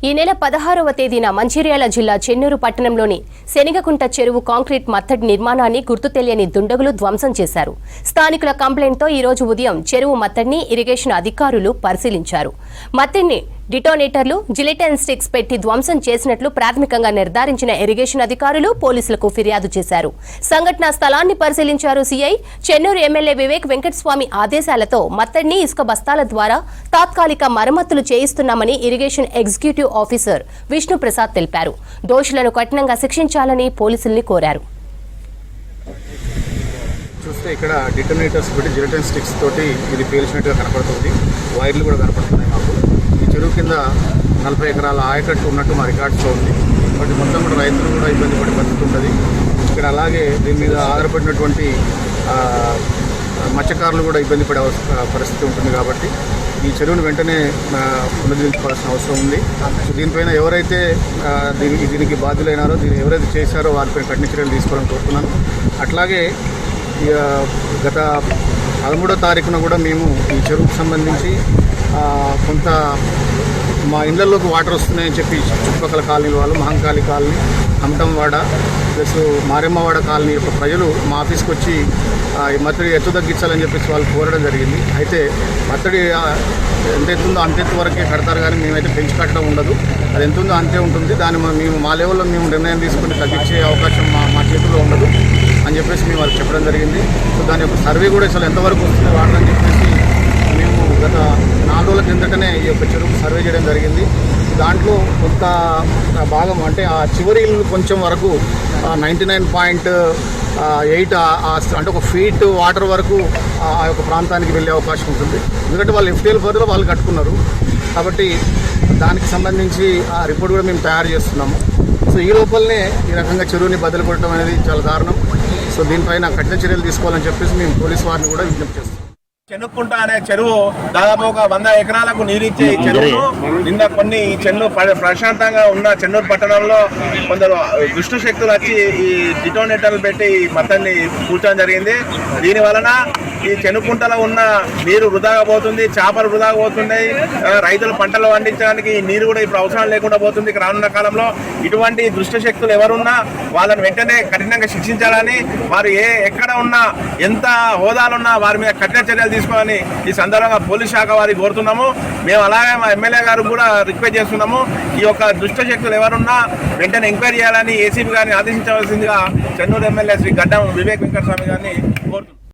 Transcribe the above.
ఈ నెల 16వ తేదీన మంచిర్యాల జిల్లా చెన్నూరు పట్టణంలోని శనిగకుంట చెరువు కాంక్రీట్ మత్తడి నిర్మాణాన్ని గుర్తు తెలియని దుండగులు ధ్వంసం చేశారు. స్థానికుల కంప్లైంట్తో ఈ రోజు ఉదయం చెరువు మత్తడిని ఇరిగేషన్ అధికారులు పరిశీలించారు. మత్తడిని డిటోనేటర్లు, జిలిటన్ స్టిక్స్ పెట్టి ధ్వంసం చేసినట్లు ప్రాథమికంగా నిర్ధారించిన ఇరిగేషన్ అధికారులు పోలీసులకు ఫిర్యాదు చేశారు. సంఘటనా స్థలాన్ని పరిశీలించారు సిఐ. చెన్నూరు ఎమ్మెల్యే వివేక్ వెంకటస్వామి ఆదేశాలతో మత్తడిని ఇసుక బస్తాల ద్వారా తాత్కాలిక మరమ్మతులు చేయిస్తున్నామని ఇరిగేషన్ ఎగ్జిక్యూటివ్ ఆఫీసర్ విష్ణుప్రసాద్ తెలిపారు. దోషులను కఠినంగా శిక్షించాలని పోలీసుల్ని కోరారు. చూస్తే ఇక్కడ డిటోనేటర్స్ పెట్టి జిలిటన్ స్టిక్స్ తోటి ఇది పేల్చినట్టుగా కనపడుతుంది. వైర్లు కూడా కనపడుతున్నాయి. మాకు ఈ చెరువు కింద 40 ఎకరాల ఆయకట్టు ఉన్నట్టు మా రికార్డ్స్లో ఉంది. బట్ మొత్తం కూడా రైతులు కూడా ఇబ్బంది పడి బతుకుతుంటుంది ఇక్కడ. అలాగే దీని మీద ఆధారపడినటువంటి మత్స్యకారులు కూడా ఇబ్బంది పడే పరిస్థితి ఉంటుంది. కాబట్టి ఈ చెరువును వెంటనే పునరుద్ధరించుకోవాల్సిన అవసరం ఉంది. సో దీనిపైన ఎవరైతే దీనికి బాధ్యులైనారో, దీన్ని ఎవరైతే చేశారో వారిపైన కఠిన చర్యలు తీసుకోవాలని కోరుతున్నాను. అట్లాగే గత 13వ తారీఖున కూడా మేము ఈ చెరువుకు సంబంధించి కొంత మా ఇళ్లలోకి వాటర్ వస్తున్నాయని చెప్పి చుట్టుపక్కల కాలనీల వాళ్ళు, Mahankali colony, హంటంవాడ plus Maremmavada colony యొక్క ప్రజలు మా ఆఫీస్కి వచ్చి ఈ మత్తడి ఎత్తు తగ్గించాలని చెప్పేసి వాళ్ళు కోరడం జరిగింది. అయితే మత్తడి ఎంత ఎత్తుందో అంతెత్తు వరకే కడతారు, కానీ మేమైతే పెంచి కట్టడం ఉండదు. అది ఎంత ఉందో అంతే ఉంటుంది. దాన్ని మేము మా లెవెల్లో మేము నిర్ణయం తీసుకుని తగ్గించే అవకాశం మా చేతుల్లో ఉండదు అని చెప్పేసి మేము వాళ్ళకి చెప్పడం జరిగింది. సో దాని యొక్క సర్వే కూడా అసలు ఎంతవరకు వస్తుంది వాటర్ అని చెప్పేసి మేము గత 4 రోజుల కిందటనే ఈ యొక్క చెరువుకు సర్వే చేయడం జరిగింది. దాంట్లో కొంత భాగం అంటే ఆ చివరి ఇల్లు కొంచెం వరకు 99.8 అంటే 1 ఫీట్ వాటర్ వరకు ఆ యొక్క ప్రాంతానికి వెళ్ళే అవకాశం ఉంటుంది. ఎందుకంటే వాళ్ళు FTL పరిధిలో వాళ్ళు కట్టుకున్నారు. కాబట్టి దానికి సంబంధించి ఆ రిపోర్ట్ కూడా మేము తయారు చేస్తున్నాము. సో ఈ లోపలనే ఈ రకంగా చెరువుని బదులు కొట్టడం అనేది చాలా దారుణం. సో దీనిపైన కఠిన చర్యలు తీసుకోవాలని చెప్పేసి మేము పోలీసు వారిని కూడా విజ్ఞప్తి చేస్తాం. చెన్నుకుంట అనే చెరువు దాదాపు ఒక 100 ఎకరాలకు నీరిచ్చే ఈ చెరువును నిన్న కొన్ని ప్రశాంతంగా ఉన్న చెన్నూరు పట్టణంలో కొందరు దుష్ట శక్తులు వచ్చి ఈ డిటోనేటర్లు పెట్టి మత్తడిని కూర్చోడం జరిగింది. దీని వలన ఈ చెన్నుకుంటలో ఉన్న నీరు వృధాగా పోతుంది, చేపలు వృధాగా పోతున్నాయి. రైతులు పంటలు పండించడానికి నీరు కూడా ఇప్పుడు అవసరం లేకుండా పోతుంది. రానున్న కాలంలో ఇటువంటి దుష్ట శక్తులు ఎవరున్నా వాళ్ళని వెంటనే కఠినంగా శిక్షించాలని, వారు ఎక్కడ ఉన్నా ఎంత హోదాలున్నా వారి మీద కఠిన చర్యలు తీసుకోవాలని ఈ సందర్భంగా పోలీస్ శాఖ వారికి కోరుతున్నాము. మేము అలాగే మా ఎమ్మెల్యే గారు కూడా రిక్వెస్ట్ చేస్తున్నాము. ఈ యొక్క దుష్ట శక్తులు ఎవరున్నా వెంటనే ఎంక్వైరీ చేయాలని ఏసీపీ గారిని ఆదేశించవలసిందిగా చెన్నూరు ఎమ్మెల్యే శ్రీ గడ్డం వివేక్ వెంకటస్వామి గారిని కోరుతున్నాము.